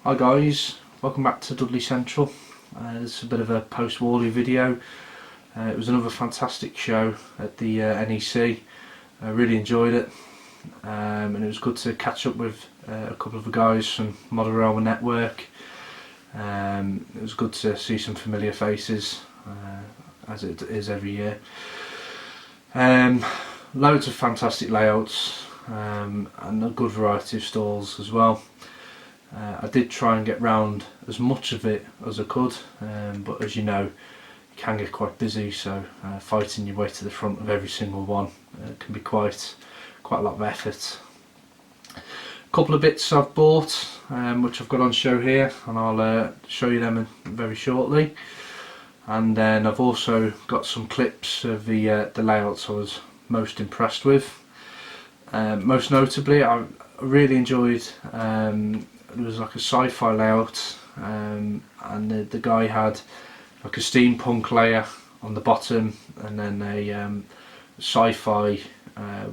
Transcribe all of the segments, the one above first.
Hi guys, welcome back to Dudley Central. This is a bit of a post-Warley video. It was another fantastic show at the NEC. I really enjoyed it, and it was good to catch up with a couple of the guys from Model Railway Network. It was good to see some familiar faces, as it is every year. Loads of fantastic layouts and a good variety of stalls as well. I did try and get round as much of it as I could, but as you know, you can get quite busy, so fighting your way to the front of every single one can be quite a lot of effort. A couple of bits I've bought, which I've got on show here, and I'll show you them very shortly. And then I've also got some clips of the layouts I was most impressed with. Most notably, I really enjoyed. It was like a sci-fi layout, and the guy had like a steampunk layer on the bottom, and then a sci-fi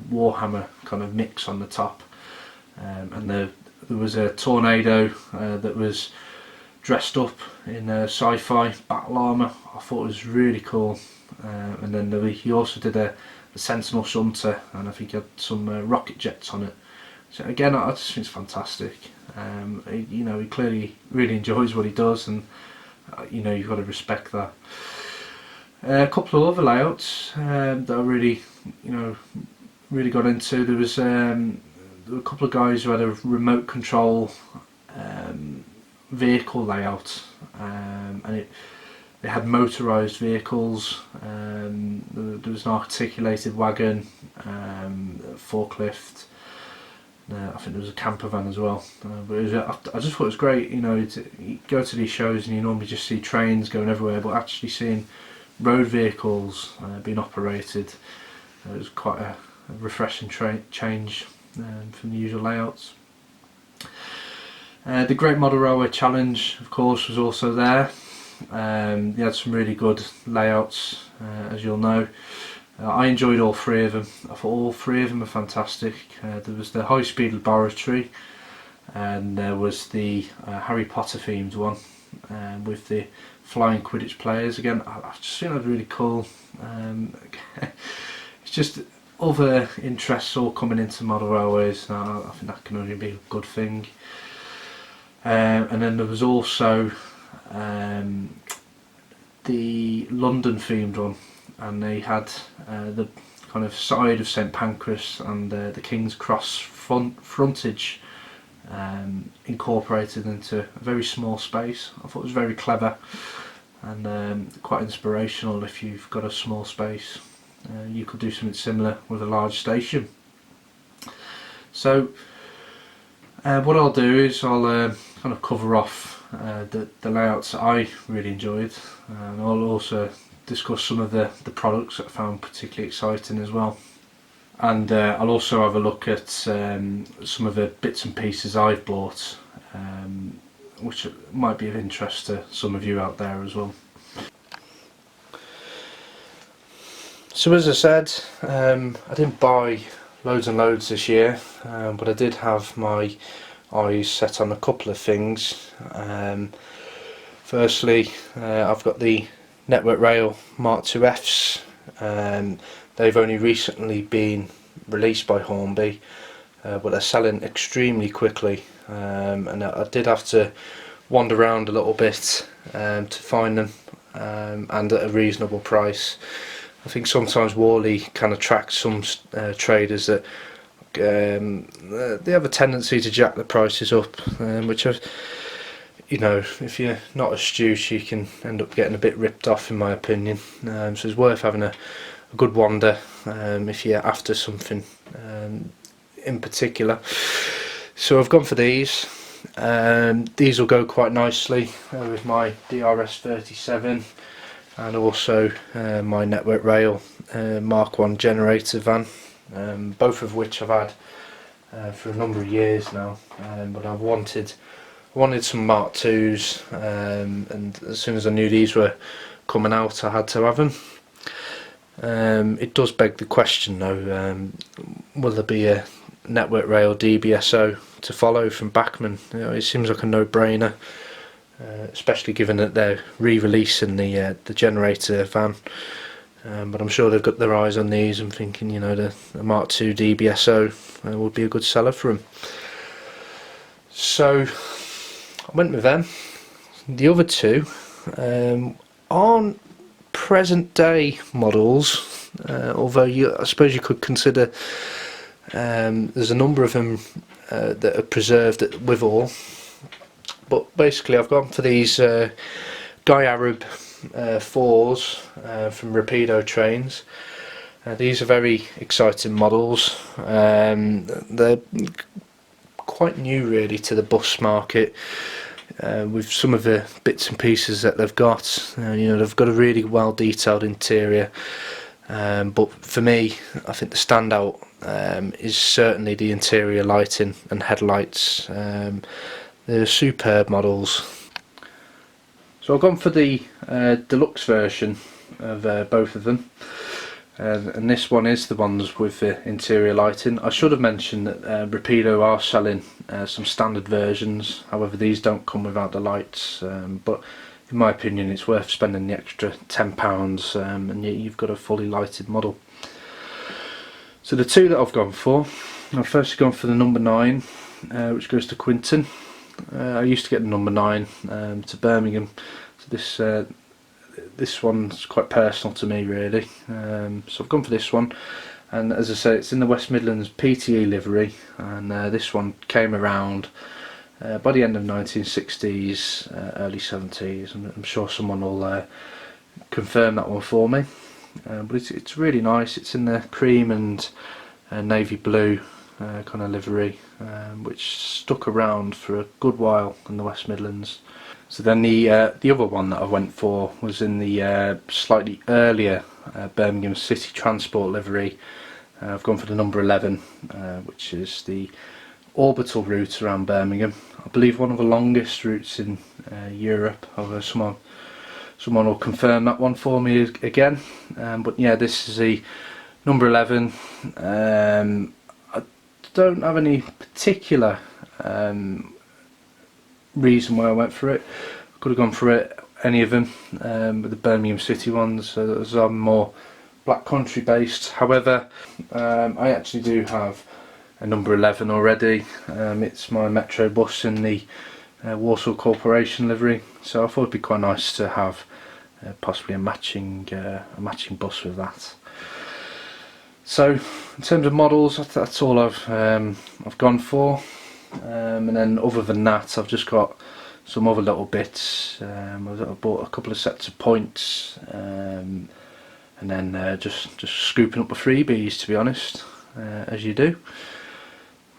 Warhammer kind of mix on the top, and there was a tornado that was dressed up in sci-fi battle armour. I thought it was really cool, and then he also did a Sentinel shunter, and I think he had some rocket jets on it. So again, I just think it's fantastic. He clearly really enjoys what he does, and you've got to respect that. A couple of other layouts that I really got into. There were a couple of guys who had a remote control vehicle layout, and they had motorised vehicles. There was an articulated wagon, forklift. I think there was a camper van as well, but I just thought it was great. You go to these shows and you normally just see trains going everywhere, but actually seeing road vehicles being operated, it was quite a refreshing change from the usual layouts. The Great Model Railway Challenge, of course, was also there. They had some really good layouts, as you'll know. I enjoyed all three of them. I thought all three of them were fantastic. There was the high speed laboratory, and there was the Harry Potter themed one with the flying Quidditch players. Again, I just think that really cool. It's just other interests all coming into model railways. I think that can only be a good thing. And then there was also the London themed one, and they had the kind of side of St Pancras and the King's Cross frontage incorporated into a very small space. I thought it was very clever and quite inspirational. If you've got a small space, you could do something similar with a large station. So what I'll do is I'll kind of cover off the layouts that I really enjoyed, and I'll also discuss some of the products that I found particularly exciting as well, and I'll also have a look at some of the bits and pieces I've bought, which might be of interest to some of you out there as well. So as I said, I didn't buy loads and loads this year, but I did have my eyes set on a couple of things. Firstly, I've got the Network Rail Mark II Fs. They've only recently been released by Hornby, but they're selling extremely quickly, and I did have to wander around a little bit to find them, and at a reasonable price. I think sometimes Warley can attract some traders that they have a tendency to jack the prices up, which if you're not astute, you can end up getting a bit ripped off, in my opinion. So it's worth having a good wander if you're after something in particular. So I've gone for these. These will go quite nicely with my DRS 37 and also my Network Rail Mark I generator van, both of which I've had for a number of years now, but I've wanted some Mark IIs, and as soon as I knew these were coming out, I had to have them. It does beg the question though, will there be a Network Rail DBSO to follow from Bachmann. You know, it seems like a no-brainer, especially given that they're re-releasing the generator van. But I'm sure they've got their eyes on these and thinking, you know, the Mark II DBSO would be a good seller for them. So I went with them. The other two aren't present day models, although I suppose you could consider there's a number of them that are preserved at Withall. But basically I've gone for these Guy Arab 4s from Rapido Trains. These are very exciting models. They're quite new really to the bus market, with some of the bits and pieces that they've got. You know, they've got a really well detailed interior, but for me I think the standout is certainly the interior lighting and headlights. They're superb models. So I've gone for the deluxe version of both of them, and this one is the ones with the interior lighting. I should have mentioned that Rapido are selling some standard versions, however these don't come without the lights, but in my opinion it's worth spending the extra £10 and you've got a fully lighted model. So the two that I've gone for, I've firstly gone for the number 9, which goes to Quinton. I used to get the number 9 to Birmingham, so this one's quite personal to me really. So I've gone for this one, and as I say, it's in the West Midlands PTE livery, and this one came around by the end of 1960s, early 70s, and I'm sure someone will confirm that one for me. But it's really nice. It's in the cream and navy blue kind of livery, which stuck around for a good while in the West Midlands. So then the other one that I went for was in the slightly earlier Birmingham City Transport livery. I've gone for the number 11, which is the orbital route around Birmingham. I believe one of the longest routes in Europe. Although someone will confirm that one for me again. But yeah, this is the number 11. I don't have any particular reason why I went for it. I could have gone for it, any of them, with the Birmingham City ones, as I'm more Black Country based. However, I actually do have a number 11 already. It's my Metro bus in the Warsaw Corporation livery, so I thought it'd be quite nice to have possibly a matching bus with that. So in terms of models, that's all I've gone for, and then other than that I've just got some other little bits. I bought a couple of sets of points, and then just scooping up the freebies, to be honest, as you do.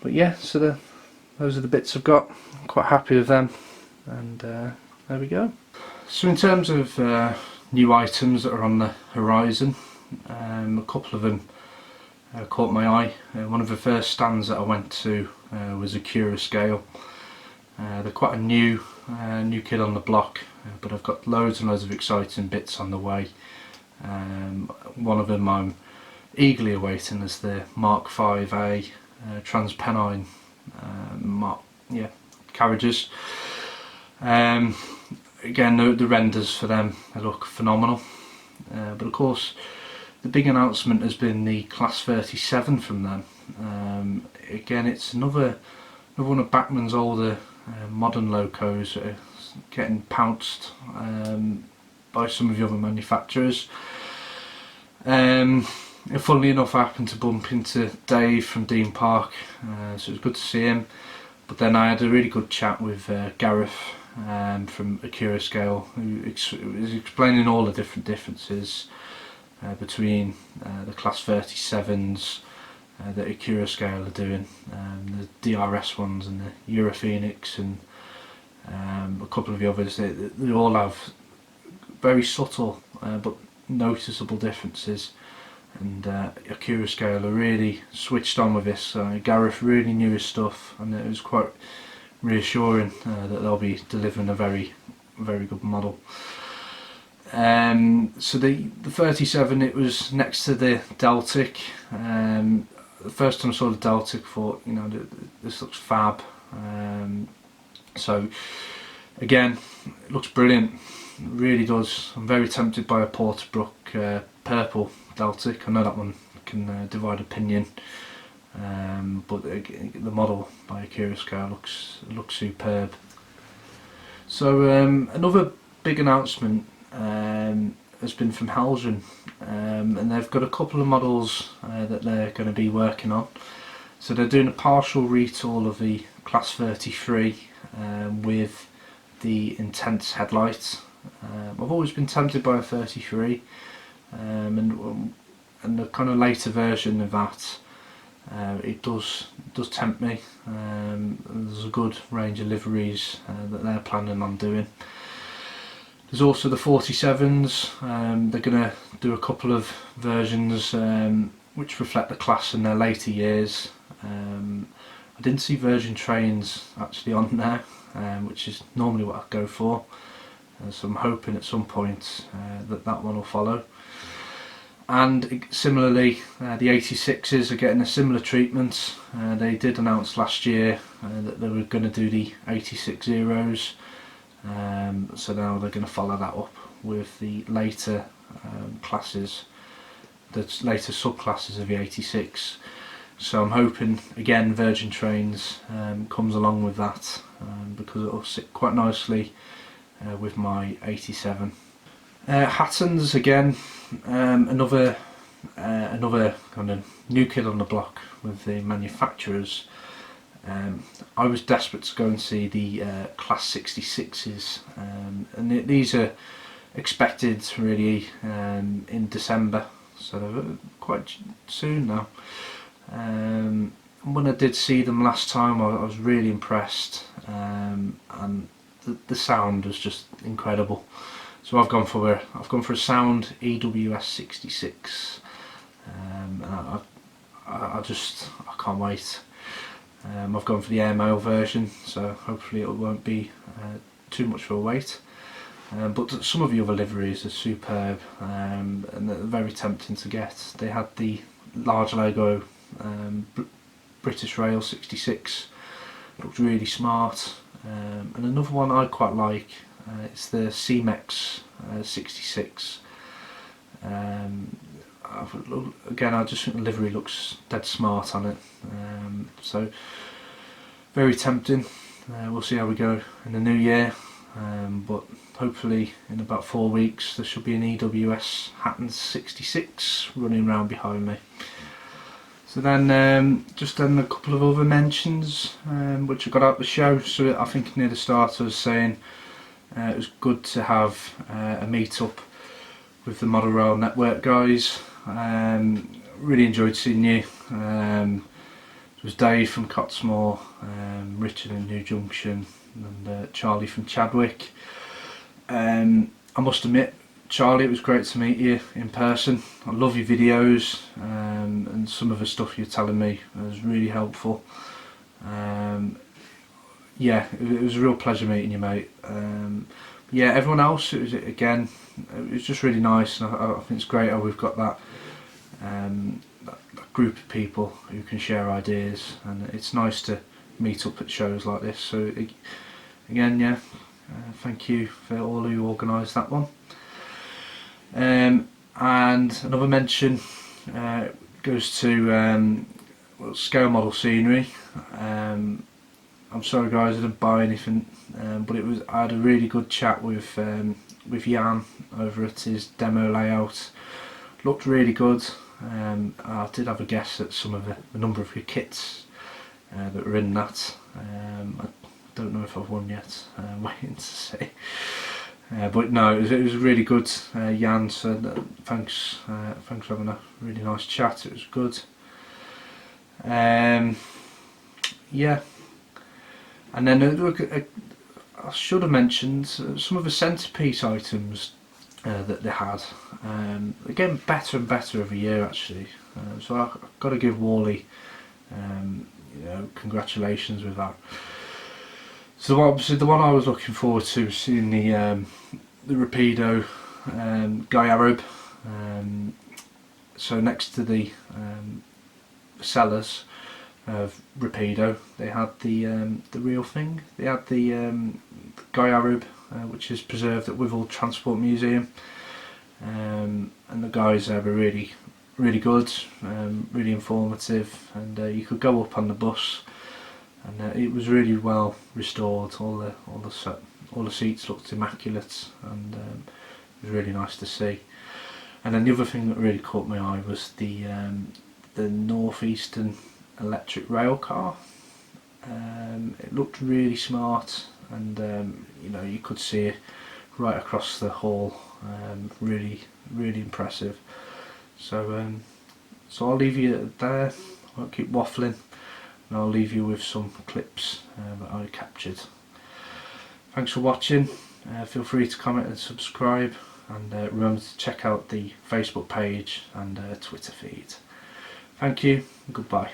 But yeah, so those are the bits I've got. I'm quite happy with them, and there we go. So in terms of new items that are on the horizon, a couple of them caught my eye. One of the first stands that I went to was Accurascale. They're quite a new kid on the block, but I've got loads and loads of exciting bits on the way. One of them I'm eagerly awaiting is the Mark 5A Transpennine carriages. Again, the renders for them, they look phenomenal. But of course, the big announcement has been the Class 37 from them. Again, it's another one of Bachmann's older modern locos that are getting pounced by some of the other manufacturers. Funnily enough, I happened to bump into Dave from Dean Park, so it was good to see him. But then I had a really good chat with Gareth from Accurascale, who was explaining all the different differences between the Class 37s that Accurascale are doing, the DRS ones and the Europhoenix, and a couple of the others. They all have very subtle but noticeable differences, and Accurascale are really switched on with this. Gareth really knew his stuff, and it was quite reassuring that they'll be delivering a very, very good model. So the 37, it was next to the Deltic. The first time I saw the Deltic, I thought, you know, this looks fab. So again, it looks brilliant, it really does. I'm very tempted by a Porterbrook purple Deltic. I know that one can divide opinion, but the model by Accurascale looks superb. So another big announcement has been from Haljan, and they've got a couple of models that they're going to be working on. So they're doing a partial retool of the Class 33 with the intense headlights. I've always been tempted by a 33, and the kind of later version of that. It does tempt me. There's a good range of liveries that they're planning on doing. There's also the 47s. They're going to do a couple of versions which reflect the class in their later years. I didn't see Virgin Trains actually on there, which is normally what I go for. So I'm hoping at some point that one will follow. And similarly, the 86s are getting a similar treatment. They did announce last year that they were going to do the 86 Zeros, so now they're going to follow that up with the later classes, the later subclasses of the 86. So I'm hoping again Virgin Trains comes along with that, because it will sit quite nicely with my 87. Hattons again, another kind of new kid on the block with the manufacturers. I was desperate to go and see the Class 66s, and these are expected really in December, so they're quite soon now. When I did see them last time, I was really impressed, and the sound was just incredible. So I've gone for a sound EWS 66, and I can't wait. I've gone for the airmail version, so hopefully it won't be too much of a wait. But some of the other liveries are superb, and they're very tempting to get. They had the large logo British Rail 66, looked really smart, and another one I quite like. It's the CMEX 66. Again, I just think the livery looks dead smart on it, so very tempting. We'll see how we go in the new year, but hopefully in about 4 weeks there should be an EWS Hattons 66 running around behind me. So then just then a couple of other mentions which I got out the show. So I think near the start I was saying it was good to have a meet up with the Model Rail Network guys. Really enjoyed seeing you. It was Dave from Cottesmore, Richard in New Junction, and Charlie from Chadwick. I must admit, Charlie, it was great to meet you in person. I love your videos, and some of the stuff you're telling me was really helpful. Yeah, it was a real pleasure meeting you, mate. Yeah, everyone else, it was just really nice, and I think it's great how we've got that group of people who can share ideas, and it's nice to meet up at shows like this. So again, yeah, thank you for all who organised that one. And another mention goes to scale model scenery. I'm sorry guys, I didn't buy anything, but I had a really good chat with Jan over at his demo layout. Looked really good. I did have a guess at some of the number of your kits that were in that. I don't know if I've won yet. Waiting to see. But no, it was really good. Jan said thanks for having a really nice chat. It was good. Yeah. And then I should have mentioned some of the centrepiece items that they had. Again, better and better every year actually. So I've got to give Warley, congratulations with that. So obviously the one I was looking forward to was seeing the Rapido Guy Arab. So next to the sellers, of Rapido. They had the real thing. They had the Gyarub, which is preserved at Withell Transport Museum, and the guys there were really good, really informative, and you could go up on the bus, and it was really well restored. All the seats looked immaculate, and it was really nice to see. And then the other thing that really caught my eye was the Northeastern electric rail car. It looked really smart, and you could see it right across the hall. Really impressive. So I'll leave you there. I won't keep waffling, and I'll leave you with some clips that I captured. Thanks for watching. Feel free to comment and subscribe, and remember to check out the Facebook page and Twitter feed. Thank you, and goodbye.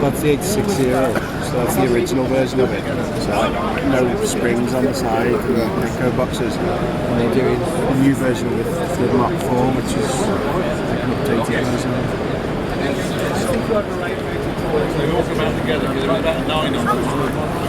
That's the 860, so that's the original version of it. So like, no springs on the side and echo boxes. And they're doing a new version with the Mach 4, which is like an updated version. They all come out together because there was about 9 on them.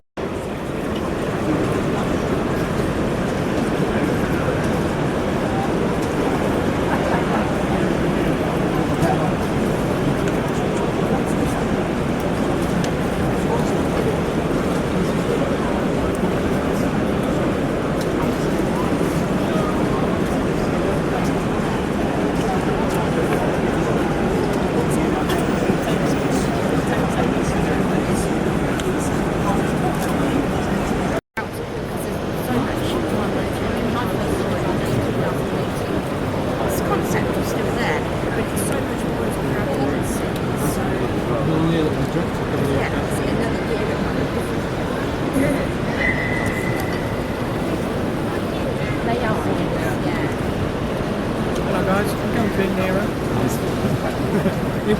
We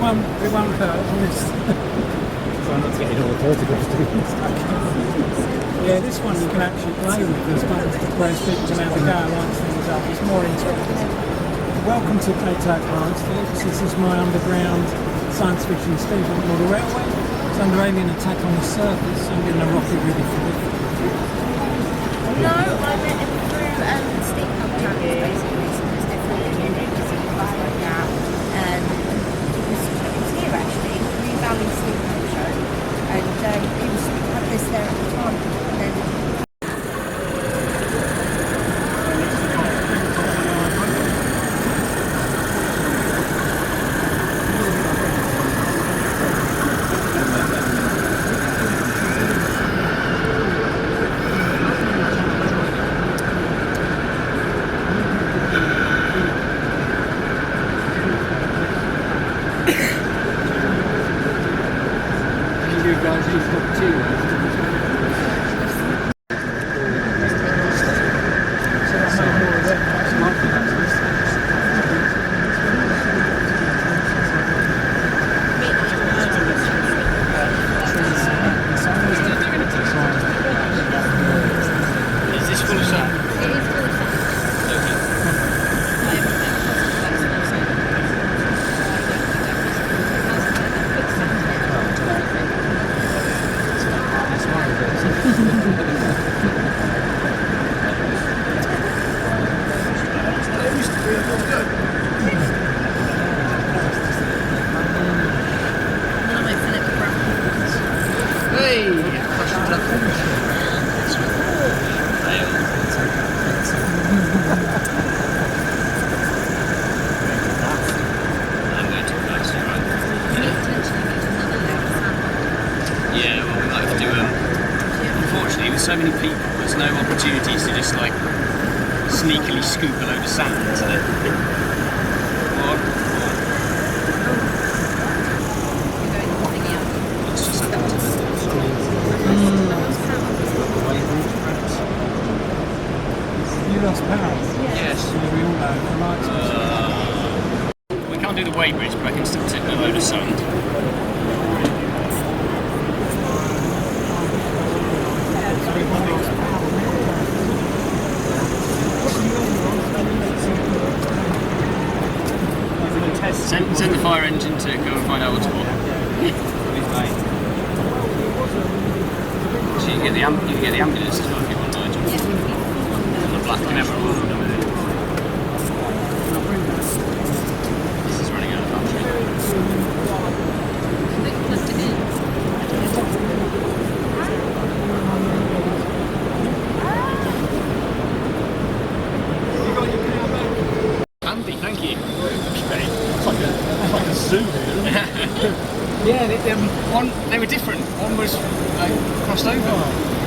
won't hurt on this. Try not to get in all the photographs. Yeah, this one you can actually play with as well, whereas people can have a go and light things up. It's more interactive. Welcome to Accurascale, folks. This is my underground science fiction steampunk model railway. It's under alien attack on the surface. I'm getting a rocket ready for it. No, I met him through steampunk channels basically, so there's definitely an interesting class like that. It was here actually, the Green Valley Steampunk Show, and he was had this there at the time, and then there's so many people, there's no opportunities to just like sneakily scoop a load of sand, is there? Let's just have to You lost power. Yes. We all know. The lights. We can't do the weighbridge, but I can still tip a load of sand. Send the fire engine to go and find out what's what. So you can get the ambulance as well if you want, Nigel. And the black camera. This is running out of battery. Andy, thank you. It's like a zoo here. Yeah, they were different. One was like crossed over,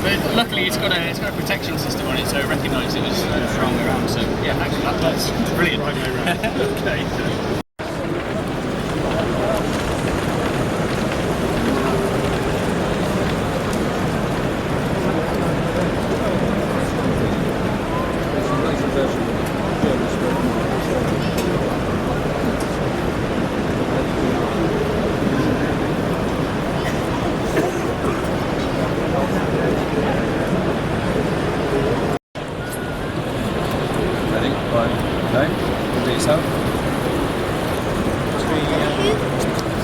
but luckily it's got a protection system on it, so it recognised it was the wrong way around. So yeah, thanks for that. That's brilliant. Right way round. Okay.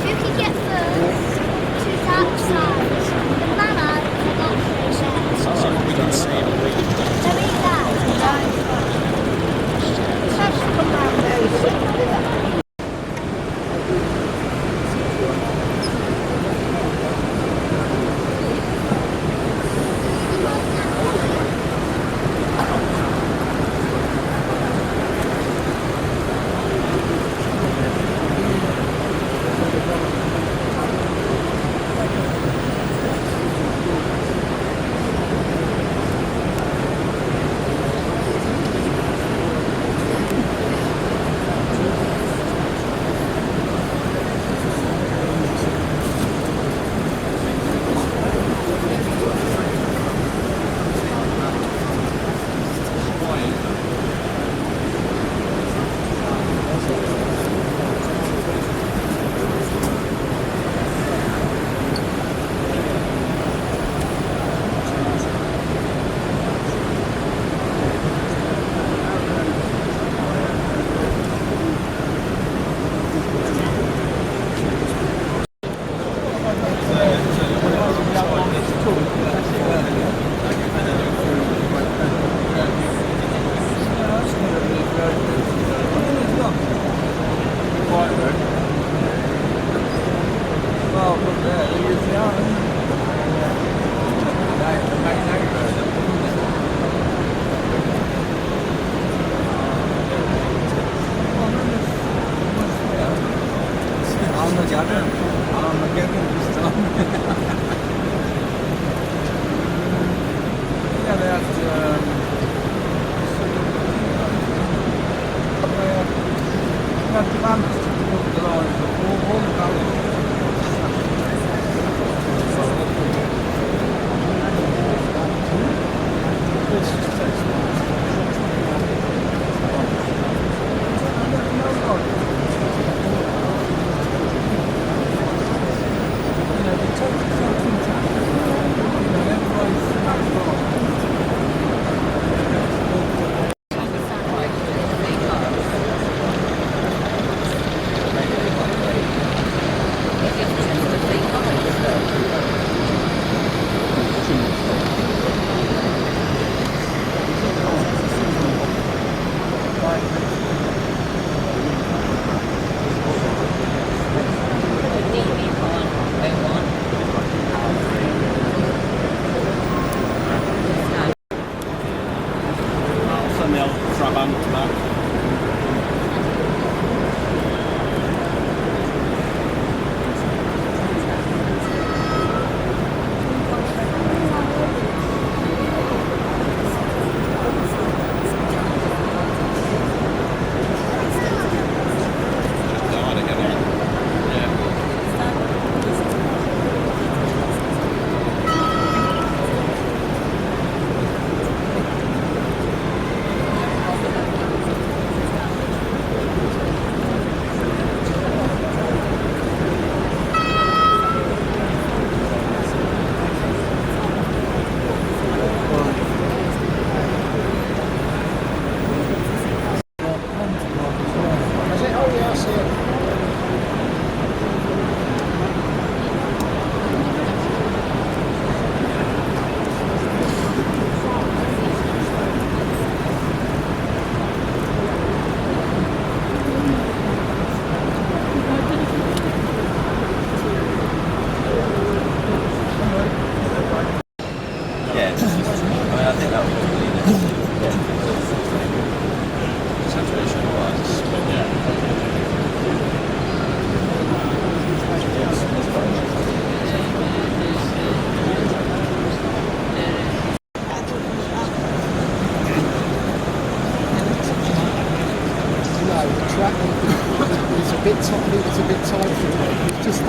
Who can get first to that side? The banner and not the We can see There is that. It's actually come round very quickly. Yeah. I mean, I think that would probably saturation wise. The track is a bit tight. It's a bit tight for me. It's just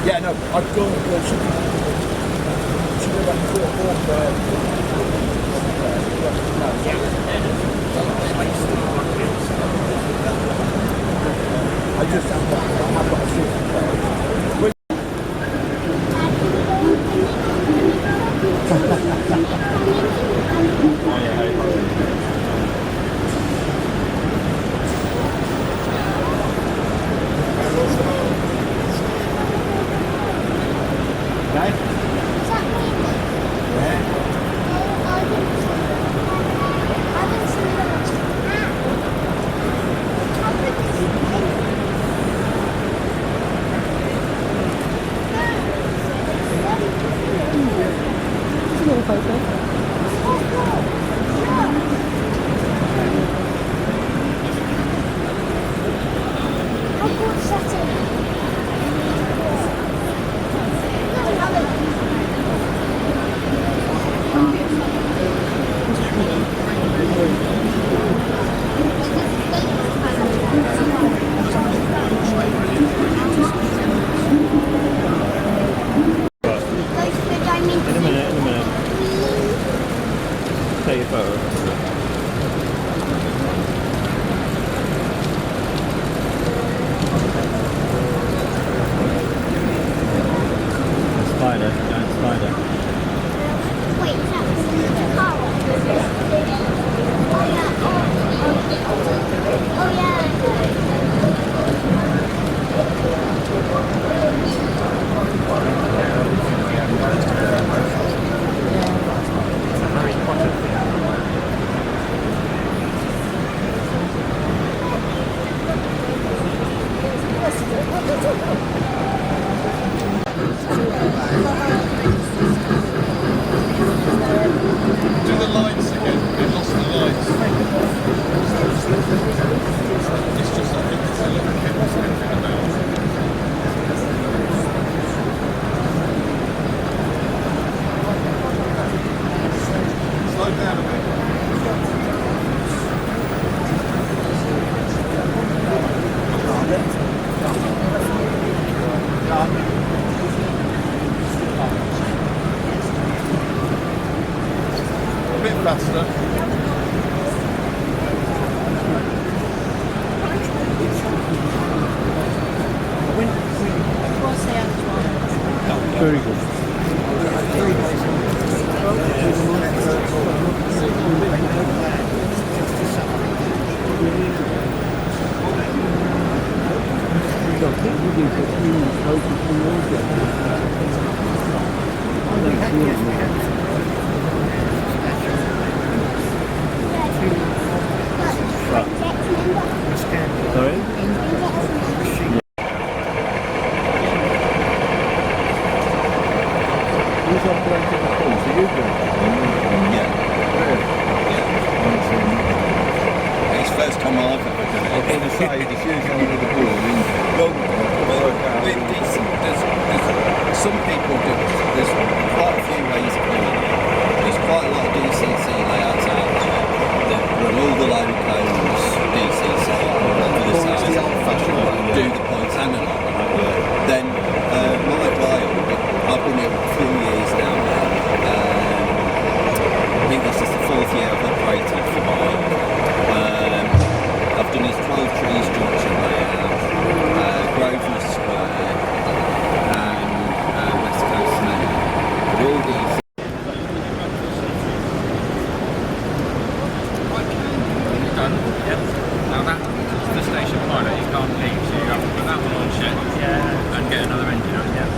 Yeah, no, I'd go and go something. Should go back and forth. take your photo. Spider, giant spider. Wait, is that the car one? Oh yeah. Oh yeah. Do the lights again. We lost the lights. It's just I think it's a little cable sticking about. Slow down a bit. A bit faster. What's the other one? Very good. Sorry? Who's operating the pool? So you've been? Yeah. Really? Yeah. It's first time I've ever done it. I was going to say, it's usually with the pool, There's some people do. There's quite a few ways of doing it. There's quite a lot of DCC layouts out there that run all the locos DCC for the size, do the points and a lot. Then my wild, I've been here for a few years now. I think this is the 4th year I've operated for mine. I've done his 12 trees junction layout, Grosvenor Square, and West Coast layout. All these. Done. Yep. Now that's the station pilot. You can't leave, so you have to put that one on check. Yeah. And get another engine on. Yeah.